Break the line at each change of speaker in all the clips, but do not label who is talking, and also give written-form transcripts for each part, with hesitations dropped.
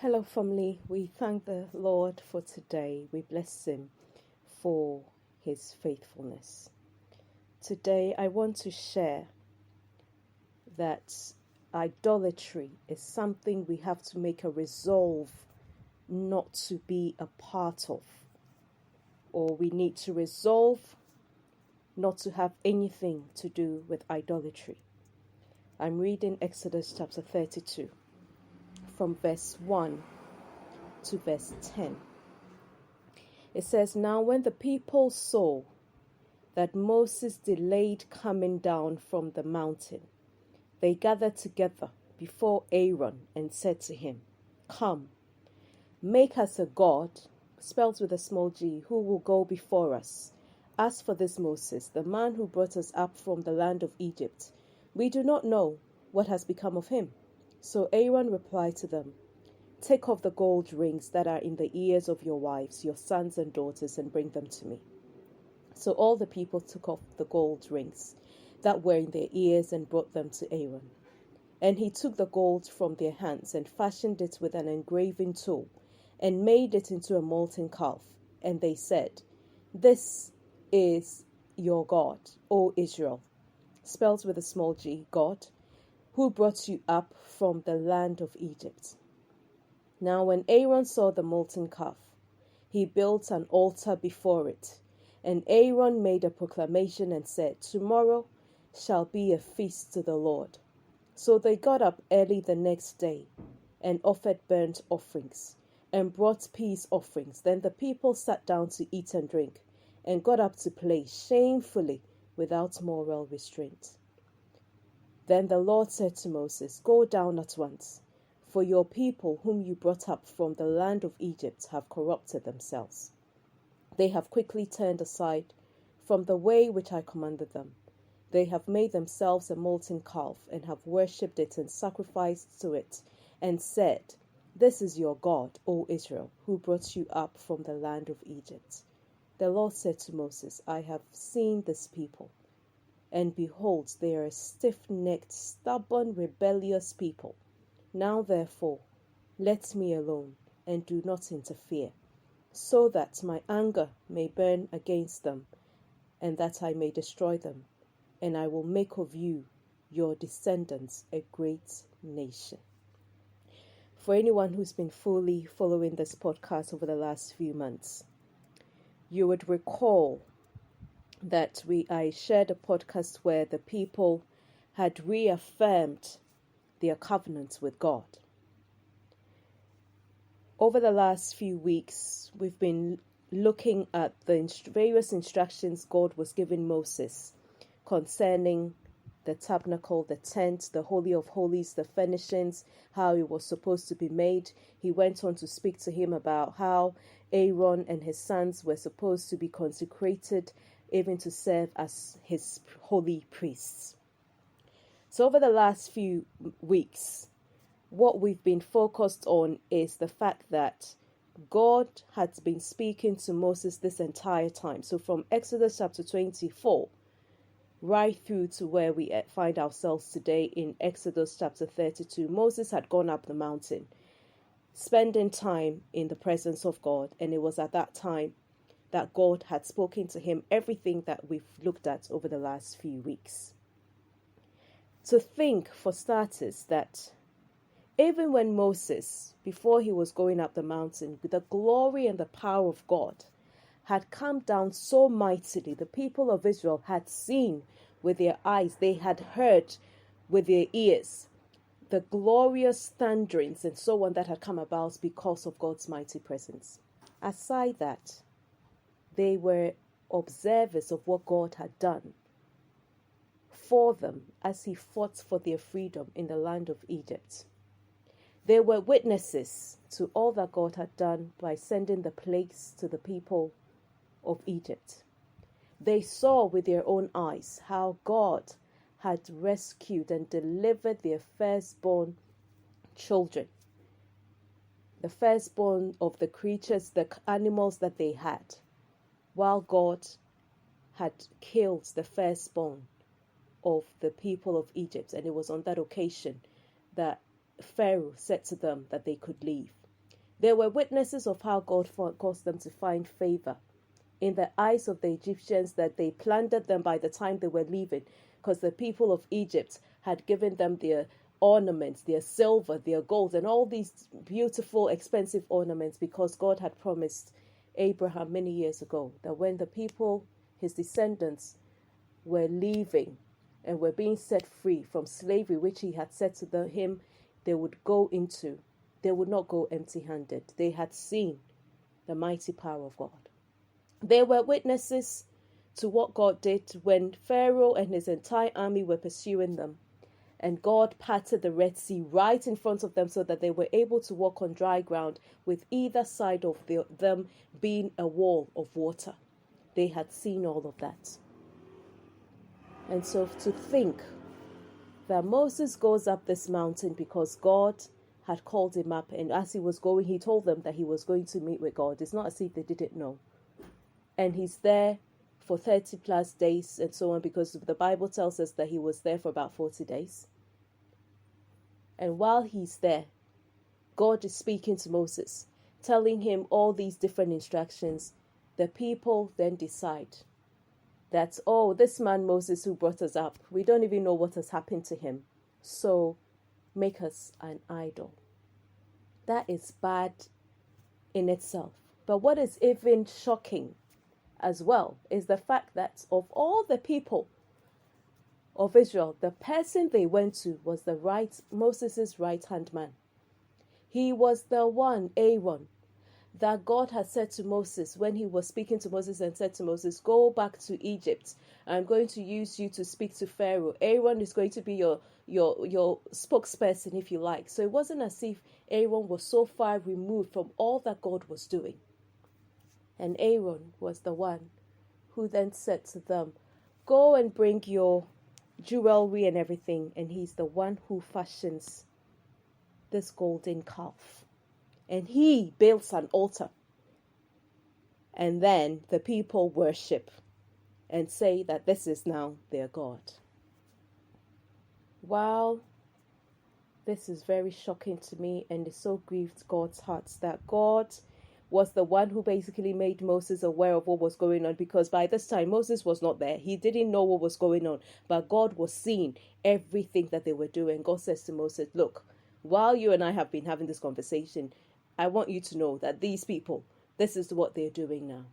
Hello, family. We thank the Lord for today. We bless Him for His faithfulness. Today, I want to share that idolatry is something we have to make a resolve not to be a part of, or we need to resolve not to have anything to do with idolatry. I'm reading Exodus chapter 32 from verse 1 to verse 10. It says, "Now when the people saw that Moses delayed coming down from the mountain, they gathered together before Aaron and said to him, 'Come, make us a god,' spelled with a small g, 'who will go before us. As for this Moses, the man who brought us up from the land of Egypt, we do not know what has become of him.' So Aaron replied to them, 'Take off the gold rings that are in the ears of your wives, your sons and daughters, and bring them to me.' So all the people took off the gold rings that were in their ears and brought them to Aaron. And he took the gold from their hands and fashioned it with an engraving tool and made it into a molten calf. And they said, 'This is your God, O Israel,' spelled with a small g, God, 'who brought you up from the land of Egypt.' Now when Aaron saw the molten calf, he built an altar before it. And Aaron made a proclamation and said, 'Tomorrow shall be a feast to the Lord.' So they got up early the next day and offered burnt offerings and brought peace offerings. Then the people sat down to eat and drink and got up to play shamefully without moral restraint. Then the Lord said to Moses, 'Go down at once, for your people whom you brought up from the land of Egypt have corrupted themselves. They have quickly turned aside from the way which I commanded them. They have made themselves a molten calf and have worshipped it and sacrificed to it and said, "This is your God, O Israel, who brought you up from the land of Egypt." The Lord said to Moses, "I have seen this people, and behold, they are a stiff-necked, stubborn, rebellious people. Now therefore, let me alone and do not interfere, so that my anger may burn against them, and that I may destroy them. And I will make of you, your descendants, a great nation." For anyone who's been fully following this podcast over the last few months, you would recall that I shared a podcast where the people had reaffirmed their covenant with God. Over the last few weeks, we've been looking at the various instructions God was giving Moses concerning the tabernacle, the tent, the Holy of Holies, the furnishings, how it was supposed to be made. He went on to speak to him about how Aaron and his sons were supposed to be consecrated, even to serve as his holy priests. So over the last few weeks, what we've been focused on is the fact that God had been speaking to Moses this entire time. So from Exodus chapter 24 right through to where we find ourselves today in Exodus chapter 32, Moses had gone up the mountain, spending time in the presence of God. And it was at that time that God had spoken to him everything that we've looked at over the last few weeks. To think, for starters, that even when Moses, before he was going up the mountain, with the glory and the power of God, had come down so mightily, the people of Israel had seen with their eyes, they had heard with their ears, the glorious thunderings and so on that had come about because of God's mighty presence. Aside that, they were observers of what God had done for them as he fought for their freedom in the land of Egypt. They were witnesses to all that God had done by sending the plagues to the people of Egypt. They saw with their own eyes how God had rescued and delivered their firstborn children, the firstborn of the creatures, the animals that they had, while God had killed the firstborn of the people of Egypt. And it was on that occasion that Pharaoh said to them that they could leave. They were witnesses of how God caused them to find favor in the eyes of the Egyptians, that they plundered them by the time they were leaving, because the people of Egypt had given them their ornaments, their silver, their gold, and all these beautiful, expensive ornaments, because God had promised Abraham many years ago that when the people, his descendants, were leaving and were being set free from slavery, which he had said to him they would go into, they would not go empty-handed. They had seen the mighty power of God. They were witnesses to what God did when Pharaoh and his entire army were pursuing them. And God parted the Red Sea right in front of them so that they were able to walk on dry ground, with either side of them being a wall of water. They had seen all of that. And so to think that Moses goes up this mountain because God had called him up, and as he was going, he told them that he was going to meet with God. It's not as if they didn't know. And he's there for 30 plus days and so on, because the Bible tells us that he was there for about 40 days. And while he's there, God is speaking to Moses, telling him all these different instructions. The people then decide that, oh, this man Moses who brought us up, we don't even know what has happened to him, so make us an idol. That is bad in itself. But what is even shocking as well is the fact that of all the people of Israel, the person they went to was Moses' right-hand man. He was the one, Aaron, that God had said to Moses when he was speaking to Moses, and said to Moses, go back to Egypt. I'm going to use you to speak to Pharaoh. Aaron is going to be your spokesperson, if you like. So it wasn't as if Aaron was so far removed from all that God was doing. And Aaron was the one who then said to them, go and bring your jewelry and everything. And he's the one who fashions this golden calf. And he builds an altar. And then the people worship and say that this is now their God. Wow, this is very shocking to me, and it so grieved God's heart that God was the one who basically made Moses aware of what was going on, because by this time Moses was not there. He didn't know what was going on, but God was seeing everything that they were doing. God says to Moses, look, while you and I have been having this conversation, I want you to know that these people, this is what they're doing now.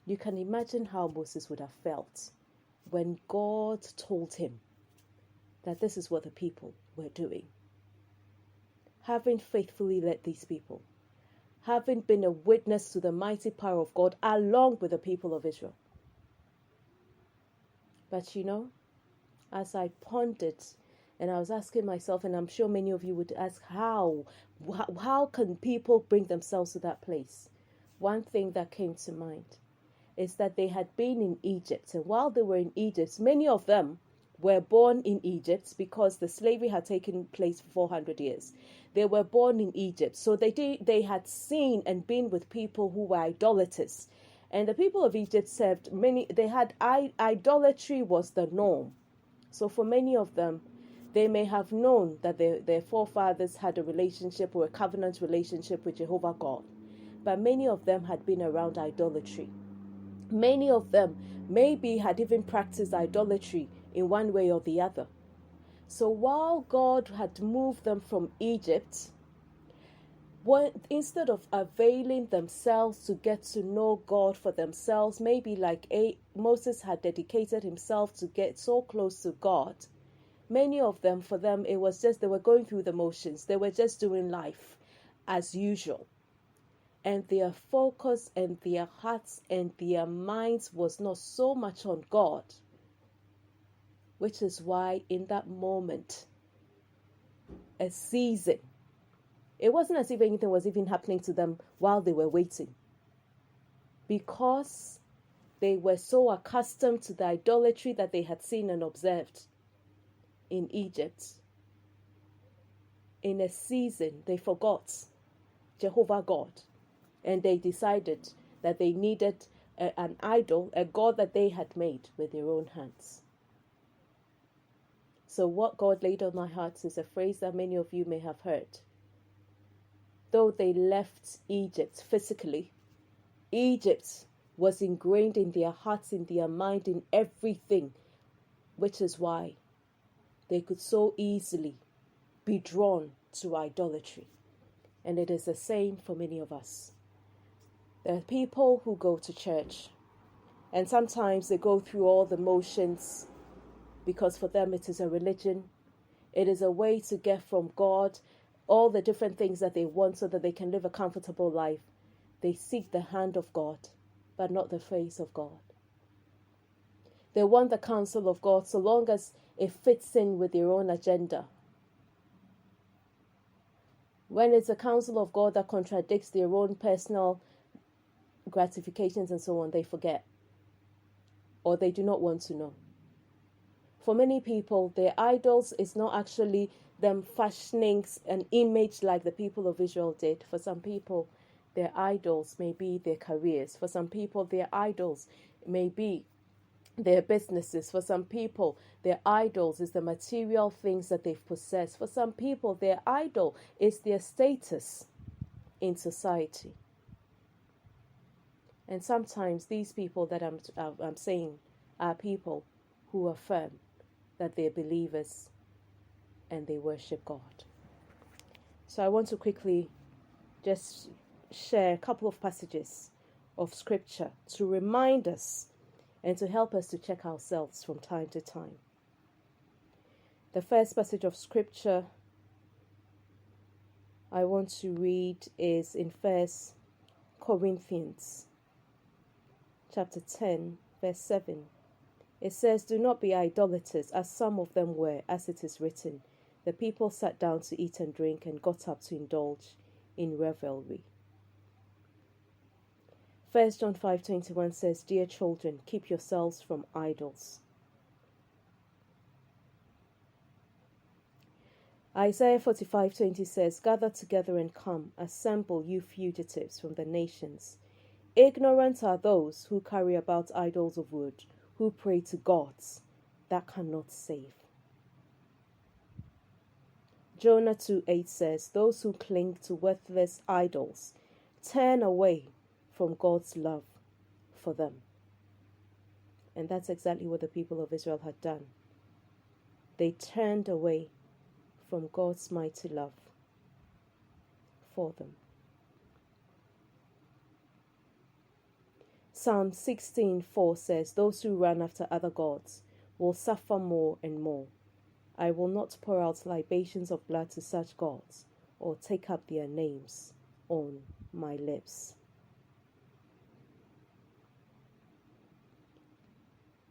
You can imagine how Moses would have felt when God told him that this is what the people were doing. Having faithfully led these people, having been a witness to the mighty power of God along with the people of Israel. But as I pondered and I was asking myself, and I'm sure many of you would ask, how can people bring themselves to that place? One thing that came to mind is that they had been in Egypt, and while they were in Egypt, many of them were born in Egypt because the slavery had taken place for 400 years. They were born in Egypt, so they had seen and been with people who were idolaters. And the people of Egypt served many, idolatry was the norm. So for many of them, they may have known that their forefathers had a relationship or a covenant relationship with Jehovah God. But many of them had been around idolatry. Many of them maybe had even practiced idolatry in one way or the other. So while God had moved them from Egypt, instead of availing themselves to get to know God for themselves, maybe like Moses had dedicated himself to get so close to God, many of them, for them, it was just they were going through the motions. They were just doing life as usual. And their focus and their hearts and their minds was not so much on God, which is why in that moment, a season, it wasn't as if anything was even happening to them while they were waiting, because they were so accustomed to the idolatry that they had seen and observed in Egypt. In a season, they forgot Jehovah God, and they decided that they needed an idol, a God that they had made with their own hands. So what God laid on my heart is a phrase that many of you may have heard. though they left Egypt physically, Egypt was ingrained in their hearts, in their mind, in everything, which is why they could so easily be drawn to idolatry. And it is the same for many of us. There are people who go to church, and sometimes they go through all the motions because for them it is a religion. It is a way to get from God all the different things that they want so that they can live a comfortable life. They seek the hand of God, but not the face of God. They want the counsel of God so long as it fits in with their own agenda. When it's a counsel of God that contradicts their own personal gratifications and so on, they forget, or they do not want to know. For many people, their idols is not actually them fashioning an image like the people of Israel did. For some people, their idols may be their careers. For some people, their idols may be their businesses. For some people, their idols is the material things that they've possessed. For some people, their idol is their status in society. And sometimes these people that I'm saying are people who affirm that they're believers and they worship God. So I want to quickly just share a couple of passages of scripture to remind us and to help us to check ourselves from time to time. The first passage of scripture I want to read is in 1 Corinthians chapter 10, verse 7. It says, "Do not be idolaters, as some of them were, as it is written. The people sat down to eat and drink and got up to indulge in revelry." 1 John 5:21 says, "Dear children, keep yourselves from idols." Isaiah 45:20 says, "Gather together and come, assemble you fugitives from the nations. Ignorant are those who carry about idols of wood, who pray to gods that cannot save." Jonah 2:8 says, "Those who cling to worthless idols turn away from God's love for them." And that's exactly what the people of Israel had done. They turned away from God's mighty love for them. Psalm 16:4 says, "Those who run after other gods will suffer more and more. I will not pour out libations of blood to such gods, or take up their names on my lips."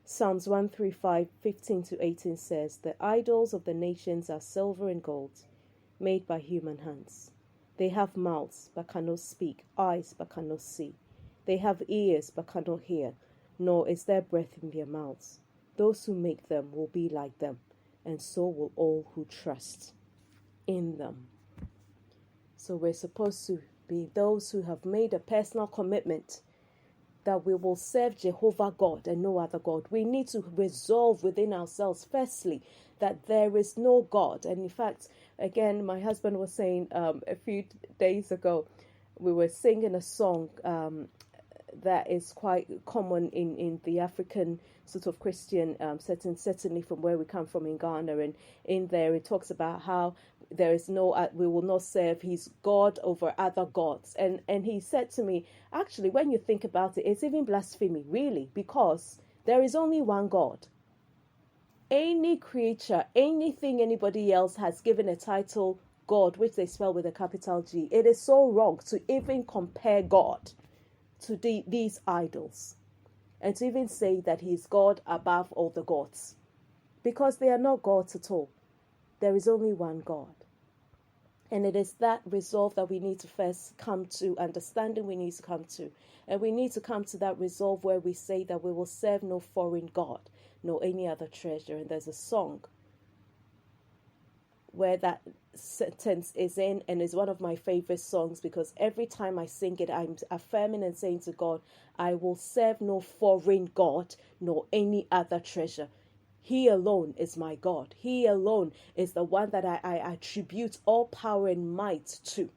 Psalms 135:15-18 says, "The idols of the nations are silver and gold, made by human hands. They have mouths but cannot speak, eyes but cannot see. They have ears but cannot hear, nor is there breath in their mouths. Those who make them will be like them, and so will all who trust in them." So we're supposed to be those who have made a personal commitment that we will serve Jehovah God and no other God. We need to resolve within ourselves, firstly, that there is no God. And in fact, again, my husband was saying a few days ago, we were singing a song that is quite common in the African sort of Christian setting, certainly from where we come from in Ghana. And in there it talks about how there is no, we will not serve, he's God over other gods. And he said to me, actually, when you think about it, it's even blasphemy, really, because there is only one God. Any creature, anything anybody else has given a title God, which they spell with a capital G, it is so wrong to even compare God to these idols, and to even say that he is God above all the gods, because they are not gods at all. There is only one God. And it is that resolve that we need to first come to, understanding we need to come to. And we need to come to that resolve where we say that we will serve no foreign God, nor any other treasure. And there's a song where that sentence is in, and is one of my favorite songs, because every time I sing it, I'm affirming and saying to God, I will serve no foreign God, nor any other treasure. He alone is my God. He alone is the one that I attribute all power and might to.